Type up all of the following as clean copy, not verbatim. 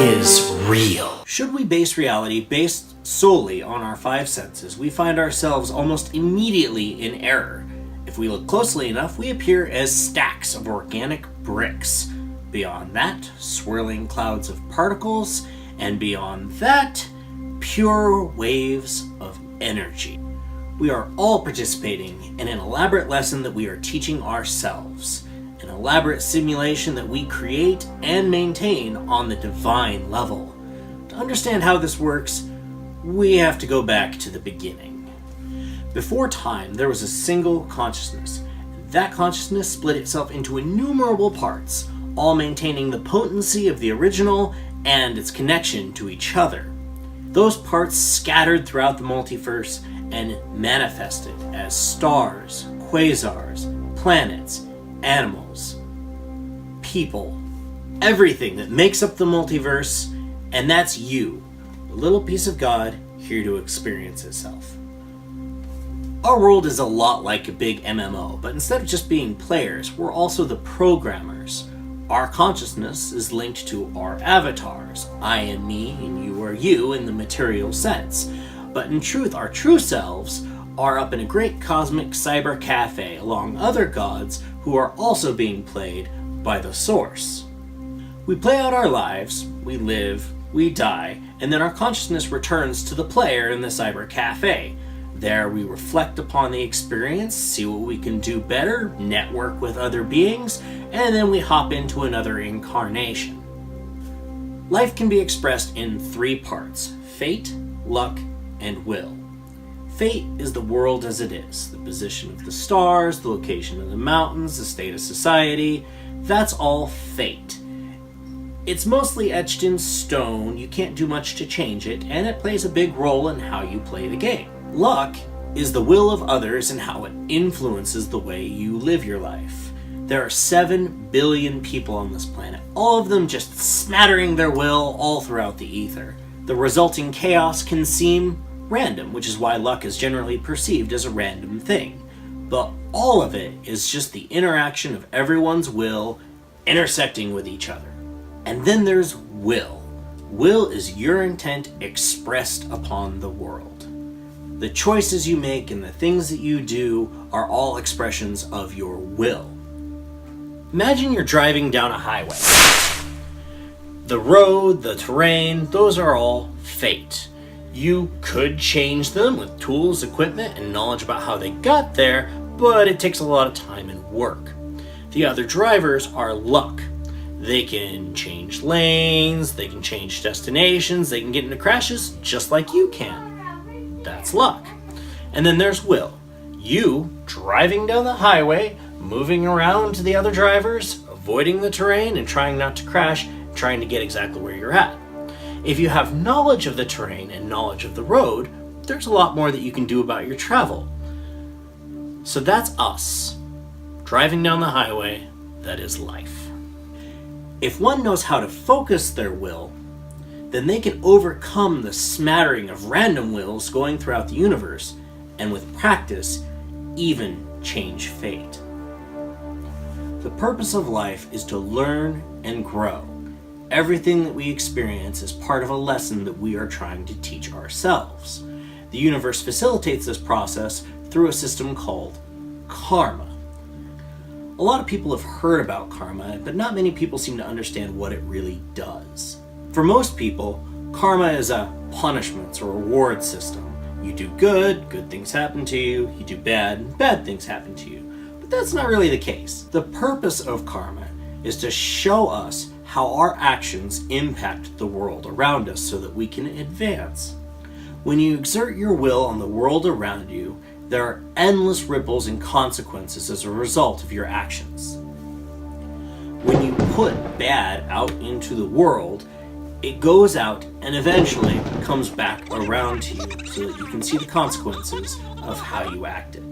is real? Should we base reality based solely on our five senses, we find ourselves almost immediately in error. If we look closely enough, we appear as stacks of organic bricks. Beyond that, swirling clouds of particles, and beyond that, pure waves of energy. We are all participating in an elaborate lesson that we are teaching ourselves, an elaborate simulation that we create and maintain on the divine level. To understand how this works, we have to go back to the beginning. Before time, there was a single consciousness. That consciousness split itself into innumerable parts, all maintaining the potency of the original and its connection to each other. Those parts scattered throughout the multiverse and manifested as stars, quasars, planets, animals, people, everything that makes up the multiverse, and that's you, a little piece of God here to experience itself. Our world is a lot like a big MMO, but instead of just being players, we're also the programmers. Our consciousness is linked to our avatars. I am me and you are you in the material sense. But in truth, our true selves are up in a great cosmic cyber cafe along other gods who are also being played by the source. We play out our lives, we live, we die, and then our consciousness returns to the player in the cyber cafe. There we reflect upon the experience, see what we can do better, network with other beings, and then we hop into another incarnation. Life can be expressed in three parts: fate, luck, and will. Fate is the world as it is, the position of the stars, the location of the mountains, the state of society. That's all fate. It's mostly etched in stone, you can't do much to change it, and it plays a big role in how you play the game. Luck is the will of others and how it influences the way you live your life. There are 7 billion people on this planet, all of them just smattering their will all throughout the ether. The resulting chaos can seem random, which is why luck is generally perceived as a random thing. But all of it is just the interaction of everyone's will intersecting with each other. And then there's will. Will is your intent expressed upon the world. The choices you make and the things that you do are all expressions of your will. Imagine you're driving down a highway. The road, the terrain, those are all fate. You could change them with tools, equipment, and knowledge about how they got there, but it takes a lot of time and work. The other drivers are luck. They can change lanes, they can change destinations, they can get into crashes just like you can. That's luck. And then there's will. You driving down the highway, moving around to the other drivers, avoiding the terrain and trying not to crash, trying to get exactly where you're at. If you have knowledge of the terrain and knowledge of the road, there's a lot more that you can do about your travel. So that's us. Driving down the highway, that is life. If one knows how to focus their will, then they can overcome the smattering of random wills going throughout the universe, and with practice, even change fate. The purpose of life is to learn and grow. Everything that we experience is part of a lesson that we are trying to teach ourselves. The universe facilitates this process through a system called karma. A lot of people have heard about karma, but not many people seem to understand what it really does. For most people, karma is a punishments or reward system. You do good, good things happen to you. You do bad, bad things happen to you. But that's not really the case. The purpose of karma is to show us how our actions impact the world around us so that we can advance. When you exert your will on the world around you, there are endless ripples and consequences as a result of your actions. When you put bad out into the world, it goes out and eventually comes back around to you so that you can see the consequences of how you acted.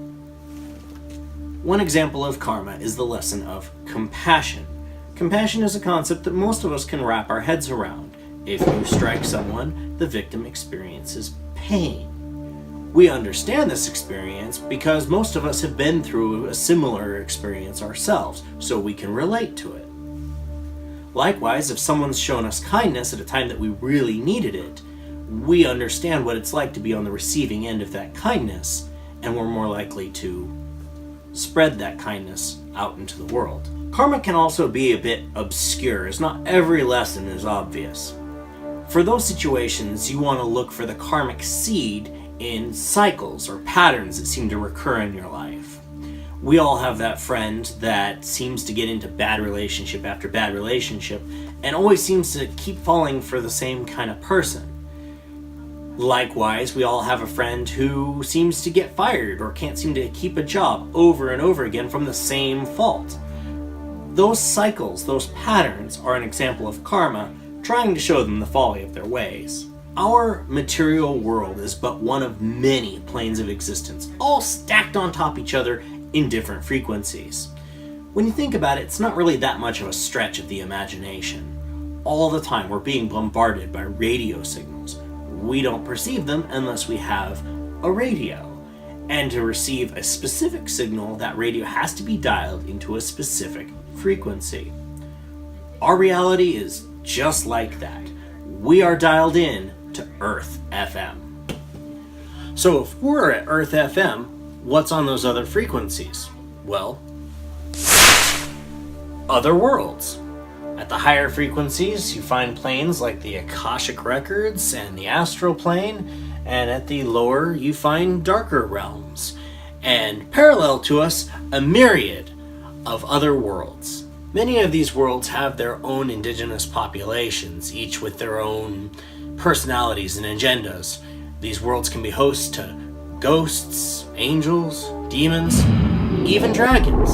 One example of karma is the lesson of compassion. Compassion is a concept that most of us can wrap our heads around. If you strike someone, the victim experiences pain. We understand this experience because most of us have been through a similar experience ourselves, so we can relate to it. Likewise, if someone's shown us kindness at a time that we really needed it, we understand what it's like to be on the receiving end of that kindness, and we're more likely to spread that kindness out into the world. Karma can also be a bit obscure, as not every lesson is obvious. For those situations, you want to look for the karmic seed in cycles or patterns that seem to recur in your life. We all have that friend that seems to get into bad relationship after bad relationship and always seems to keep falling for the same kind of person. Likewise, we all have a friend who seems to get fired or can't seem to keep a job over and over again from the same fault. Those cycles, those patterns, are an example of karma trying to show them the folly of their ways. Our material world is but one of many planes of existence, all stacked on top of each other in different frequencies. When you think about it, it's not really that much of a stretch of the imagination. All the time we're being bombarded by radio signals. We don't perceive them unless we have a radio. And to receive a specific signal, that radio has to be dialed into a specific frequency. Our reality is just like that. We are dialed in to Earth FM. So if we're at Earth FM, what's on those other frequencies? Well, other worlds. At the higher frequencies, you find planes like the Akashic Records and the Astral Plane, and at the lower, you find darker realms. And parallel to us, a myriad of other worlds. Many of these worlds have their own indigenous populations, each with their own personalities and agendas. These worlds can be hosts to ghosts, angels, demons, even dragons.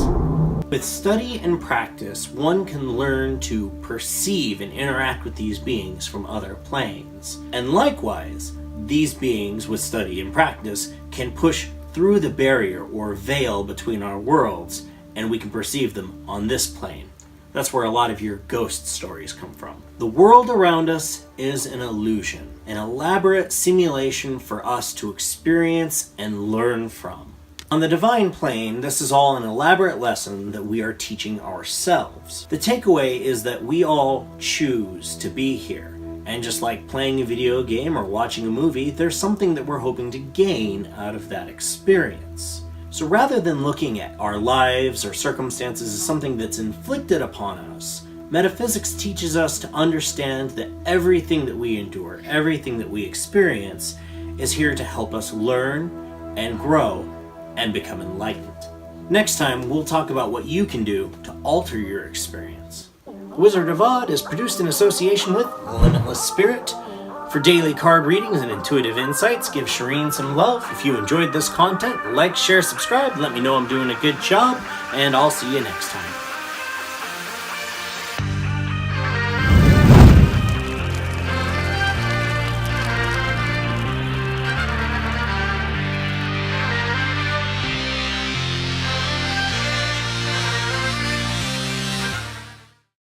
With study and practice, one can learn to perceive and interact with these beings from other planes. And likewise, these beings, with study and practice, can push through the barrier or veil between our worlds, and we can perceive them on this plane. That's where a lot of your ghost stories come from. The world around us is an illusion, an elaborate simulation for us to experience and learn from. On the divine plane, this is all an elaborate lesson that we are teaching ourselves. The takeaway is that we all choose to be here. And just like playing a video game or watching a movie, there's something that we're hoping to gain out of that experience. So rather than looking at our lives or circumstances as something that's inflicted upon us, metaphysics teaches us to understand that everything that we endure, everything that we experience, is here to help us learn and grow and become enlightened. Next time, we'll talk about what you can do to alter your experience. Wizard of Odd is produced in association with Limitless Spirit. For daily card readings and intuitive insights, give Shireen some love. If you enjoyed this content, like, share, subscribe, let me know I'm doing a good job, and I'll see you next time.